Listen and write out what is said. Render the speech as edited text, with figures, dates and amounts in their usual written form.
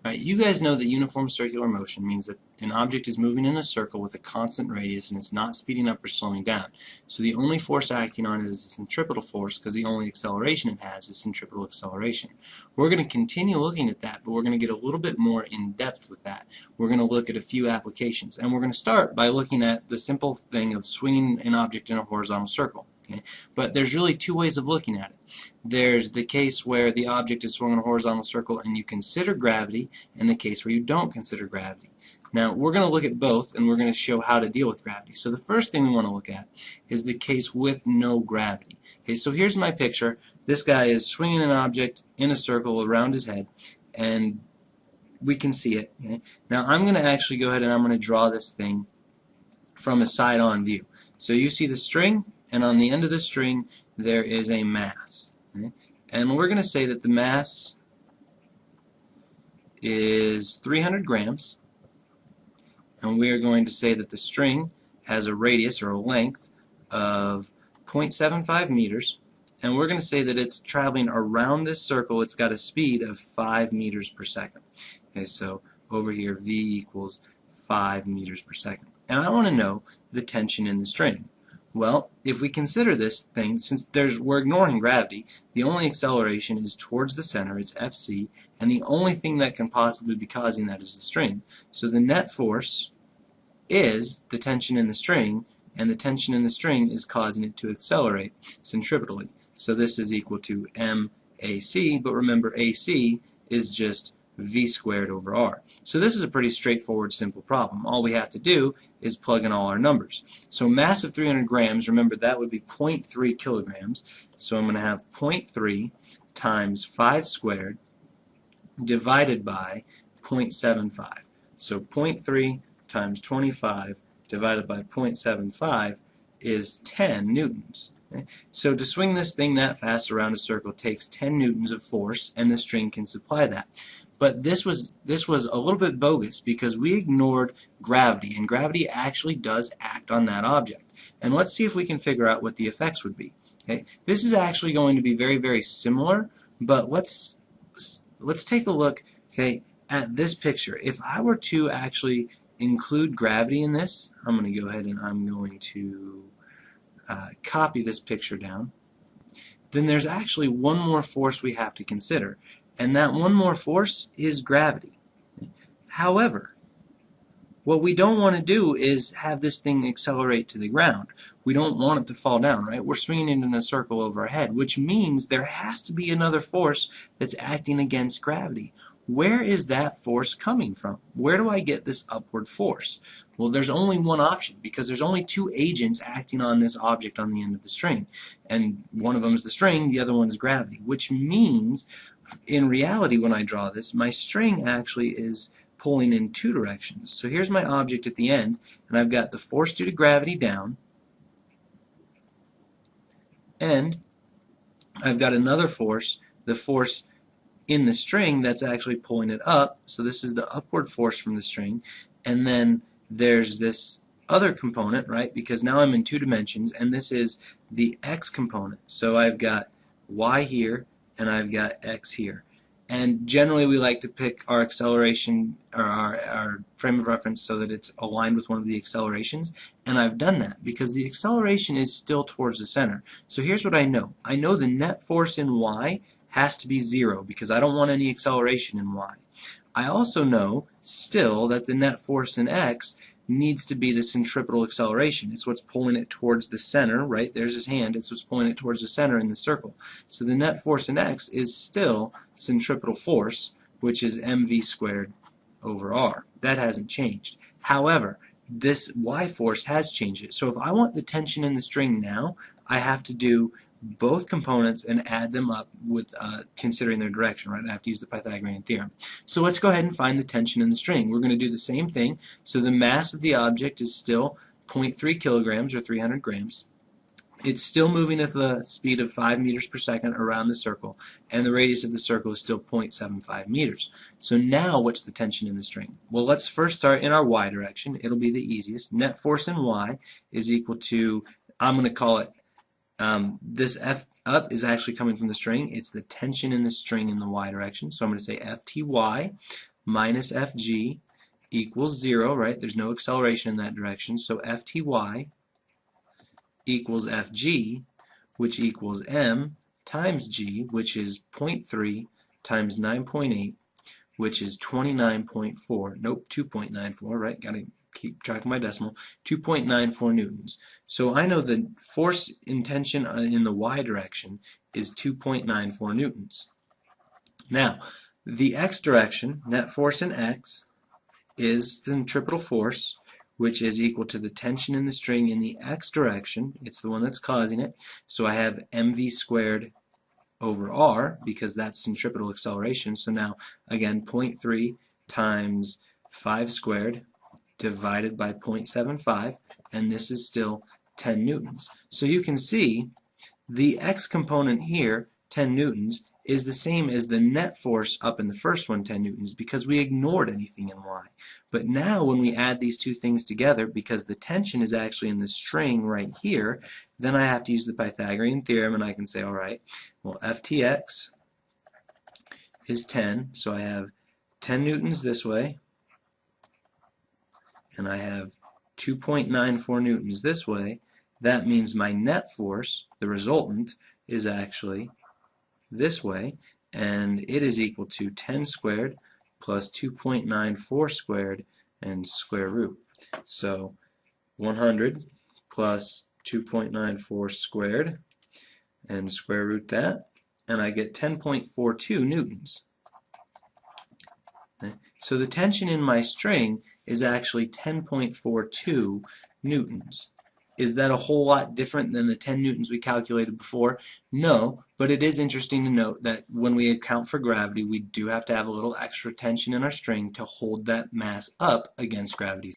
Right, you guys know that uniform circular motion means that an object is moving in a circle with a constant radius and it's not speeding up or slowing down. So the only force acting on it is the centripetal force because the only acceleration it has is centripetal acceleration. We're going to continue looking at that, but we're going to get a little bit more in depth with that. We're going to look at a few applications, and we're going to start by looking at the simple thing of swinging an object in a horizontal circle. Okay? But there's really two ways of looking at it. There's the case where the object is swung in a horizontal circle and you consider gravity, and the case where you don't consider gravity. Now, we're going to look at both, and we're going to show how to deal with gravity. So the first thing we want to look at is the case with no gravity. Okay, so here's my picture. This guy is swinging an object in a circle around his head, and we can see it. Okay? Now, I'm going to actually go ahead and I'm going to draw this thing from a side-on view. So you see the string, and on the end of the string there is a mass. Okay? And we're going to say that the mass is 300 grams, and we are going to say that the string has a radius or a length of 0.75 meters, and we're going to say that it's traveling around this circle. It's got a speed of 5 meters per second. Okay, so over here v equals 5 meters per second. And I want to know the tension in the string. Well, if we consider this thing, since we're ignoring gravity, the only acceleration is towards the center, it's Fc, and the only thing that can possibly be causing that is the string. So the net force is the tension in the string, and the tension in the string is causing it to accelerate centripetally. So this is equal to MAC, but remember AC is just v squared over r. So this is a pretty straightforward, simple problem. All we have to do is plug in all our numbers. So mass of 300 grams, remember that would be 0.3 kilograms. So I'm going to have 0.3 times 5 squared divided by 0.75. So 0.3 times 25 divided by 0.75 is 10 newtons. Okay? So to swing this thing that fast around a circle takes 10 newtons of force, and the string can supply that. But this was a little bit bogus because we ignored gravity, and gravity actually does act on that object. And let's see if we can figure out what the effects would be. Okay? This is actually going to be very, very similar, but let's take a look, okay, at this picture. If I were to actually include gravity in this, I'm going to go ahead and I'm going to copy this picture down. Then there's actually one more force we have to consider, and that one more force is gravity. However, what we don't want to do is have this thing accelerate to the ground. We don't want it to fall down, right? We're swinging it in a circle over our head, which means there has to be another force that's acting against gravity. Where is that force coming from? Where do I get this upward force? Well, there's only one option, because there's only two agents acting on this object on the end of the string. And one of them is the string, the other one is gravity, which means in reality when I draw this, my string actually is pulling in two directions. So here's my object at the end, and I've got the force due to gravity down, and I've got another force, the force in the string that's actually pulling it up. So this is the upward force from the string, and then there's this other component, right, because now I'm in two dimensions, and this is the x component. So I've got y here and I've got x here, and generally we like to pick our acceleration or our frame of reference so that it's aligned with one of the accelerations, and I've done that because the acceleration is still towards the center. So here's what I know. I know the net force in y has to be 0 because I don't want any acceleration in y. I also know still that the net force in x needs to be the centripetal acceleration. It's what's pulling it towards the center, right? There's his hand. It's what's pulling it towards the center in the circle. So the net force in x is still centripetal force, which is mv squared over r. That hasn't changed. However, this y force has changed it. So if I want the tension in the string now, I have to do both components and add them up with considering their direction, right? I have to use the Pythagorean Theorem. So let's go ahead and find the tension in the string. We're going to do the same thing. So the mass of the object is still 0.3 kilograms or 300 grams. It's still moving at the speed of 5 meters per second around the circle, and the radius of the circle is still 0.75 meters. So now what's the tension in the string? Well, let's first start in our y direction. It'll be the easiest. Net force in y is equal to, I'm going to call it, this F up is actually coming from the string. It's the tension in the string in the y direction. So I'm going to say FTY minus Fg equals 0, right? There's no acceleration in that direction, so Fty equals Fg, which equals m times g, which is 0.3 times 9.8, which is 29.4. Nope, 2.94, right? Gotta keep track of my decimal. 2.94 newtons. So I know the force in tension in the y direction is 2.94 newtons. Now, the x direction, net force in x, is the centripetal force, which is equal to the tension in the string in the x direction. It's the one that's causing it. So I have mv squared over r, because that's centripetal acceleration. So now, again, 0.3 times 5 squared divided by 0.75, and this is still 10 newtons. So you can see the x component here, 10 newtons, is the same as the net force up in the first one, 10 newtons, because we ignored anything in y. But now when we add these two things together, because the tension is actually in the string right here, then I have to use the Pythagorean theorem, and I can say, all right, well, Ftx is 10, so I have 10 newtons this way, and I have 2.94 newtons this way. That means my net force, the resultant, is actually this way, and it is equal to 10 squared plus 2.94 squared and square root. So 100 plus 2.94 squared and square root that, and I get 10.42 newtons. So the tension in my string is actually 10.42 newtons. Is that a whole lot different than the 10 newtons we calculated before? No, but it is interesting to note that when we account for gravity, we do have to have a little extra tension in our string to hold that mass up against gravity's